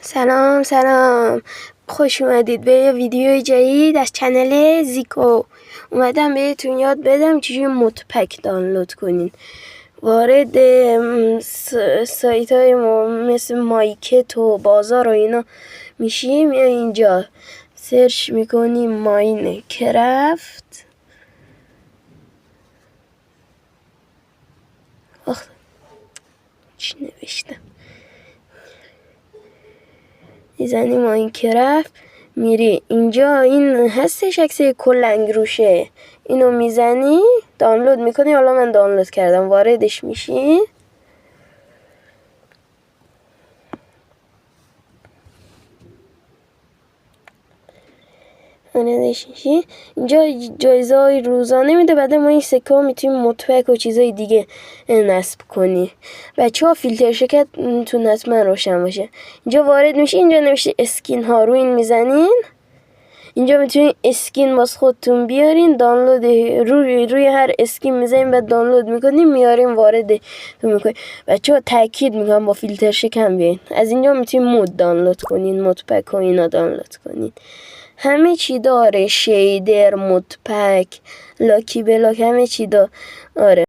سلام خوش اومدید به یه ویدیو جدید از چنل زیکو. اومدم بهتون یاد بدم چجوری مودپک دانلود کنین. وارد سایت های مثل مایکت و بازار و اینا میشیم یا اینجا سرچ میکنیم ماینکرافت. چی نوشتم؟ میزنی ماینکرافت، میری اینجا این هستش عکس کلنگ روشه، اینو میزنی دانلود میکنی. حالا من دانلود کردم، واردش میشی. اینجا جایزه های روزانه میده. بعد ما این سکه ها میتونیم مودپک و چیزای دیگه نصب کنی. بچه ها فیلتر شرکتتون حتما روشن باشه. اینجا وارد میشه، اینجا نوشته اسکین ها، رو این میزنین. اینجا میتونین اسکین باز خودتون بیارین، دانلود روی هر اسکین میزنین بعد دانلود میکنین میارین وارد میکنین. بچه‌ها تاکید میکنم با فیلتر شکن بیاین. از اینجا میتونین مود دانلود کنین، مودپک و اینا دانلود کنین. همه چی داره، شیدر، مودپک، لاکی بلاک، همه چی داره.